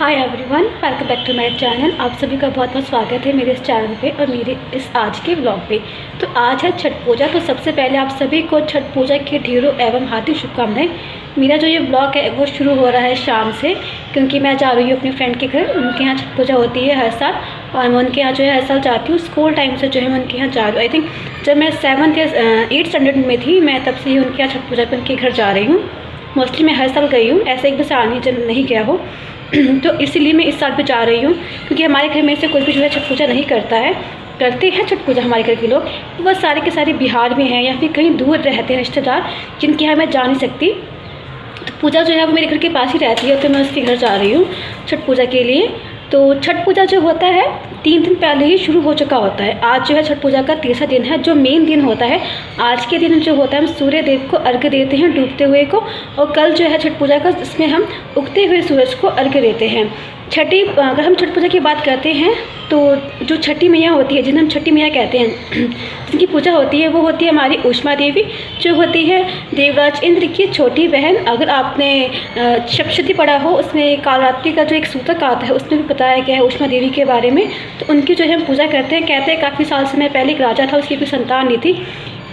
Hi everyone, welcome back to my channel. आप सभी का बहुत बहुत स्वागत है मेरे इस चैनल पे और मेरे इस आज के ब्लॉग पे। तो आज है छठ पूजा। तो सबसे पहले आप सभी को छठ पूजा की ढेरों एवं हार्दिक शुभकामनाएं। मेरा जो ये ब्लॉग है वो शुरू हो रहा है शाम से, क्योंकि मैं जा रही हूँ अपने फ्रेंड के घर। उनके यहाँ छठ पूजा होती है हर साल और मैं उनके यहाँ जो है हर साल जाती हूँ। स्कूल टाइम से जो है मैं उनके यहाँ जा रही हूँ। आई थिंक जब मैं 7th या 8th स्टैंडर्ड में थी, मैं तब से ही उनके यहाँ छठ पूजा पर उनके घर जा रही हूँ। मोस्टली मैं हर साल गई हूँ, ऐसे एक भी साल नहीं गया हो। तो इसीलिए मैं इस साल भी जा रही हूँ, क्योंकि हमारे घर में से कोई भी जो है छठ पूजा नहीं करता है। करते हैं छठ पूजा हमारे घर के लोग, वो सारे के सारे बिहार में हैं या फिर कहीं दूर रहते हैं रिश्तेदार, जिनके यहाँ मैं जा नहीं सकती। तो पूजा जो है वो मेरे घर के पास ही रहती है, तो मैं उसके घर जा रही हूँ छठ पूजा के लिए। तो छठ पूजा जो होता है 3 दिन पहले ही शुरू हो चुका होता है। आज जो है छठ पूजा का तीसरा दिन है, जो मेन दिन होता है। आज के दिन जो होता है हम सूर्य देव को अर्घ्य देते हैं, डूबते हुए को, और कल जो है छठ पूजा का, जिसमें हम उगते हुए सूरज को अर्घ्य देते हैं। अगर हम छठ पूजा की बात करते हैं तो जो छठी मैया होती है, जिन्हें हम छठी मैया कहते हैं, जिनकी पूजा होती है वो होती है हमारी ऊष्मा देवी, जो होती है देवराज इंद्र की छोटी बहन। अगर आपने सप्तशती पढ़ा हो, उसमें कालरात्रि का जो एक सूतक आता है उसमें भी बताया गया है ऊष्मा देवी के बारे में। तो उनकी जो है हम पूजा करते हैं। कहते हैं काफ़ी साल समय पहले एक राजा था, उसकी कोई संतान नहीं थी।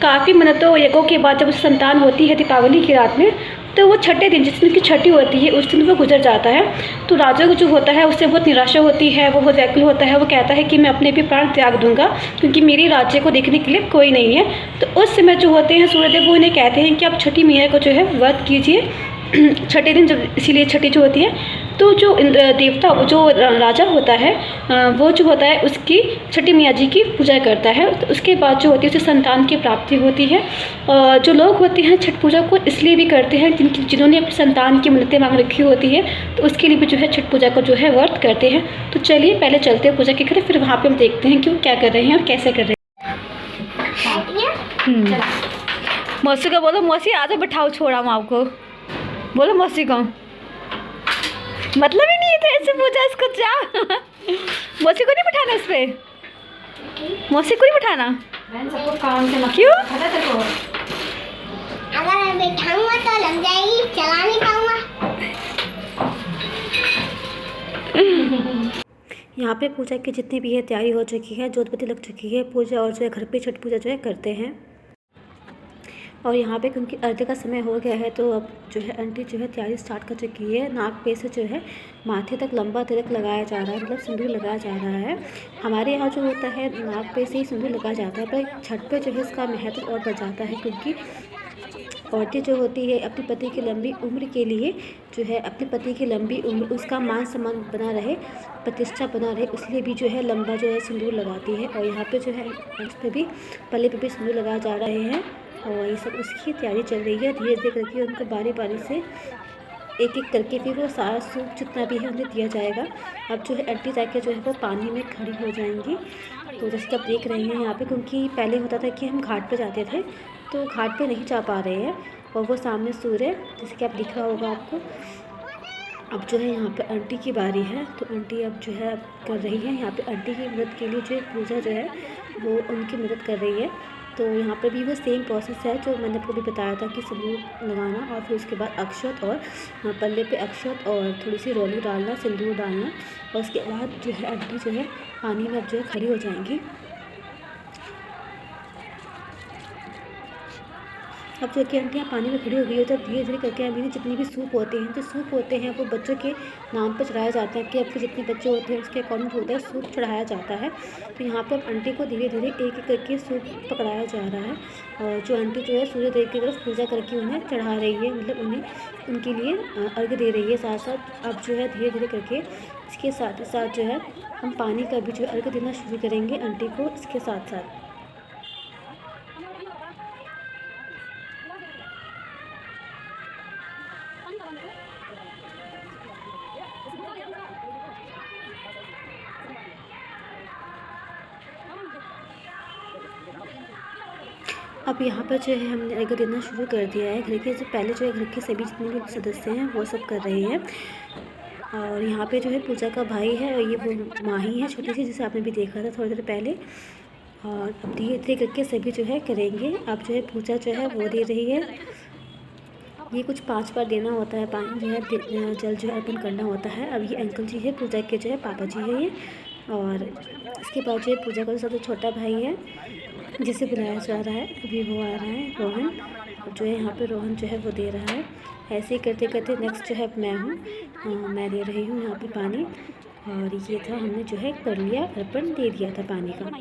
काफ़ी मन्नतों यज्ञों के बाद जब उसे संतान होती है दीपावली की रात में, तो वो छठे दिन, जिस दिन की छठी होती है, उस दिन वो गुजर जाता है। तो राजा को जो होता है उससे बहुत निराशा होती है, वो बहुत व्याकुल होता है। वो कहता है कि मैं अपने भी प्राण त्याग दूंगा, क्योंकि मेरे राज्य को देखने के लिए कोई नहीं है। तो उस समय जो होते हैं सूर्यदेव वो इन्हें कहते हैं कि आप छठी मैया को जो है व्रत कीजिए छठे दिन, जब इसीलिए छठी जो होती है। तो जो देवता, जो राजा होता है, वो जो होता है उसकी छठी मैया जी की पूजा करता है। तो उसके बाद जो होती है उसे संतान की प्राप्ति होती है। जो लोग होते हैं छठ पूजा को इसलिए भी करते हैं जिन्होंने अपनी संतान की मन्नतें मांग रखी होती है, तो उसके लिए भी जो है छठ पूजा को जो है व्रत करते हैं। तो चलिए पहले चलते हैं पूजा के घर, फिर वहाँ पर हम देखते हैं कि वो क्या कर रहे हैं और कैसे कर रहे हैं। मौसी को बोलो, मौसी आ जाओ, बैठाओ, छोड़ा हम आपको। बोलो मौसी को, मतलब ही नहीं है तो ऐसे पूछा इसको जा। मौसी को नहीं बिठाना इस पे, मौसी को नहीं बिठाना। क्यों? अगर मैं बैठाऊंगा तो लग जाएगी, चला नहीं पाऊंगा। यहाँ पे पूजा की जितनी भी है तैयारी हो चुकी है, जोत बत्ती लग चुकी है। पूजा और जो है घर पे छठ पूजा जो है करते हैं। और यहाँ पे क्योंकि अर्घ्य का समय हो गया है, तो अब जो है आंटी जो है तैयारी स्टार्ट कर चुकी है। नाक पे से जो है माथे तक लंबा तिलक लगाया जा रहा है, मतलब सिंदूर लगाया जा रहा है। हमारे यहाँ जो होता है नाक पे से ही सिंदूर लगाया जाता है, पर छठ पे जो है इसका महत्व और बढ़ जाता है, क्योंकि औरतें जो होती है अपने पति की लंबी उम्र के लिए जो है, अपने पति की लंबी उम्र, उसका मान सम्मान बना रहे, प्रतिष्ठा बना रहे, इसलिए भी जो है लंबा जो है सिंदूर लगाती है। और यहाँ पे जो है उस पर भी, पल्ले पे भी सिंदूर लगाए जा रहे हैं और ये सब उसकी तैयारी चल रही है। धीरे धीरे करके उनको बारी बारी से एक एक करके फिर वो सारा सूप जितना भी है उन्हें दिया जाएगा। अब जो है आंटी जाके जो है वो पानी में खड़ी हो जाएंगी। तो जैसे कि आप देख रहे हैं यहाँ पे, क्योंकि पहले होता था कि हम घाट पे जाते थे, तो घाट पे नहीं जा पा रहे हैं। और वो सामने सूर्य, जैसे कि आप दिख रहा होगा आपको। अब जो है यहाँ पे आंटी की बारी है, तो आंटी अब जो है कर रही है। यहाँ पे आंटी की मदद के लिए जो पूजा जो है वो उनकी मदद कर रही है। तो यहाँ पे भी वो सेम प्रोसेस है जो मैंने आपको भी बताया था, कि सिंदूर लगाना और फिर उसके बाद अक्षत, और पल्ले पे अक्षत और थोड़ी सी रोली डालना, सिंदूर डालना। और उसके बाद जो है आंटी जो है पानी में अब जो है खड़ी हो जाएंगी। अब जो कि आंटियाँ पानी में खड़ी हो गई है, तो धीरे धीरे करके अभी जितनी भी सूप होते हैं, जो सूप होते हैं वो बच्चों के नाम पर चढ़ाया जाता है, कि आपके जितने बच्चे होते हैं उसके अकॉर्डिंग होता है सूप चढ़ाया जाता है। तो यहाँ पर आंटी को धीरे धीरे एक एक करके सूप पकड़ाया जा रहा है। और जो आंटी जो है सूर्य देव की तरफ पूजा करके उन्हें चढ़ा रही है, मतलब उन्हें उनके लिए अर्घ्य दे रही है साथ साथ। अब जो है धीरे धीरे करके इसके साथ ही साथ जो है हम पानी का भी जो है अर्घ्य देना शुरू करेंगे आंटी को इसके साथ साथ। अब यहाँ पर जो है हमने अर्घ्य देना शुरू कर दिया है। घर के जो पहले जो है घर के सभी जितने भी सदस्य हैं वो सब कर रहे हैं। और यहाँ पे जो है पूजा का भाई है, और ये वो माही है छोटी सी, जिसे आपने भी देखा था थोड़ी देर पहले। और अब धीरे धीरे करके सभी जो है करेंगे। अब जो है पूजा जो है वो दे रही है। ये कुछ 5 बार देना होता है पानी, जो है जल जो है अर्पण करना होता है। अब ये अंकल जी है, पूजा के जो है पापा जी है ये, और इसके बाद जो है पूजा का जो सबसे छोटा भाई है जिसे बुलाया जा रहा है, अभी वो आ रहा है रोहन। अब जो है यहाँ पे रोहन जो है वो दे रहा है। ऐसे ही करते करते नेक्स्ट जो है मैं हूँ, मैं दे रही हूँ यहाँ पे पानी। और ये था, हमने जो है कर लिया अर्पण, दे दिया था पानी का।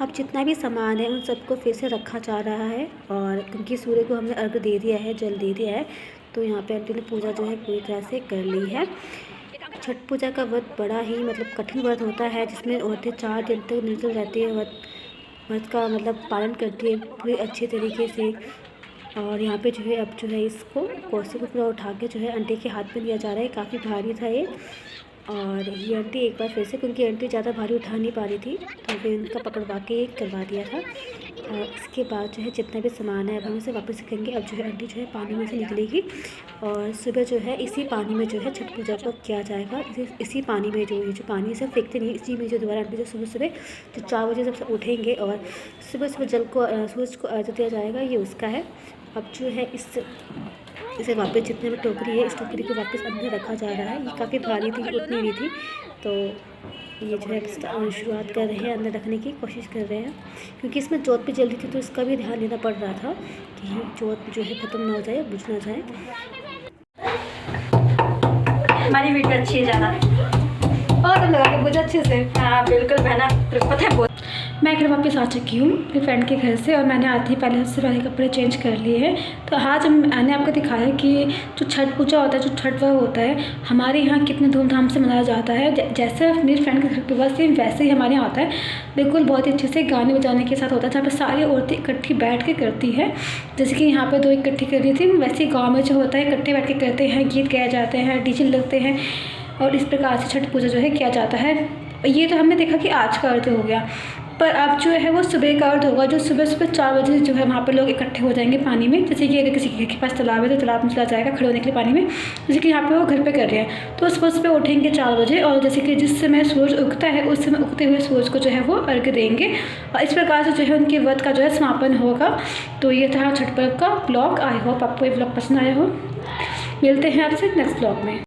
अब जितना भी सामान है उन सबको फिर से रखा जा रहा है, और क्योंकि सूर्य को हमने अर्घ दे दिया है, जल दे दिया है, तो यहाँ पे आंटी ने पूजा जो है पूरी तरह से कर ली है। छठ पूजा का व्रत बड़ा ही मतलब कठिन व्रत होता है, जिसमें औरतें 4 दिन तक निर्जल रहती है, व्रत का मतलब पालन करती है पूरे अच्छे तरीके से। और यहाँ पे जो है अब जो है इसको कोसे को पूरा उठा के जो है आंटी के हाथ में दिया जा रहा है। काफ़ी भारी था ये, और ये आंटी एक बार फिर से, क्योंकि आंटी ज़्यादा भारी उठा नहीं पा रही थी, तो फिर उनका पकड़वा के करवा दिया था। और इसके बाद जो है जितना भी सामान है अब हम इसे वापस रखेंगे। अब जो है आंटी जो है पानी में से निकलेगी, और सुबह जो है इसी पानी में जो है छठ पूजा को किया जाएगा। इसी पानी में जो पानी सब फेंकते नहीं, इसी में जो दोबारा आंटी जो सुबह सुबह जो 4 बजे जब उठेंगे और सुबह सुबह जल को सूरज को अर्घ्य दिया जाएगा, ये उसका है। अब जो है इसे वापस जितने में टोकरी है, इस टोकरी को वापस अंदर रखा जा रहा है। ये काफ़ी भारी थी, उतनी नहीं थी, तो ये जो है शुरुआत कर रहे हैं, अंदर रखने की कोशिश कर रहे हैं, क्योंकि इसमें जोत भी जल रही थी, तो इसका भी ध्यान देना पड़ रहा था कि जोत जो है ख़त्म ना हो जाए, बुझ ना जाए। हमारी वीडियो अच्छी है ज़्यादा, और तो लगा के मुझे अच्छे से। हाँ बिल्कुल बहना, पता है बहुत। मैं घर वापस आ चुकी हूँ अपने फ्रेंड के घर से, और मैंने आते ही पहले सबसे पहले कपड़े चेंज कर लिए हैं। तो आज मैंने आपको दिखाया कि जो छठ पूजा होता है, जो छठ पर्व होता है, हमारे यहाँ कितने धूमधाम से मनाया जाता है। जैसे मेरी फ्रेंड के घर पे हुआ सेम वैसे ही हमारे यहाँ होता है, बिल्कुल बहुत ही अच्छे से गाने बजाने के साथ होता है, जहाँ पर सारी औरतें इकट्ठी बैठ के करती है। जैसे कि यहाँ पर 2 इकट्ठी कर रही थी, वैसे ही गाँव में जो होता है इकट्ठे बैठ के करते हैं, गीत गाए जाते हैं, डीजे लगते हैं, और इस प्रकार से छठ पूजा जो है किया जाता है। ये तो हमने देखा कि आज का अर्थ हो गया, पर अब जो है वो सुबह का अर्थ होगा, जो सुबह सुबह 4 बजे जो है वहाँ पर लोग इकट्ठे हो जाएंगे पानी में। जैसे कि अगर किसी के पास तालाब है तो तालाब में चला जाएगा खड़े होने के लिए पानी में, जैसे कि यहाँ पे वो घर पे कर रहे हैं। तो सुबह सुबह उठेंगे 4 बजे, और जैसे कि जिस समय सूरज उगता है उस समय उगते हुए सूरज को जो है वो अर्घ्य देंगे, और इस प्रकार से जो है उनके व्रत का जो है समापन होगा। तो ये था छठ पर्व का ब्लॉग। आई होप आपको ये ब्लॉग पसंद आया हो। मिलते हैं आपसे नेक्स्ट ब्लॉग में।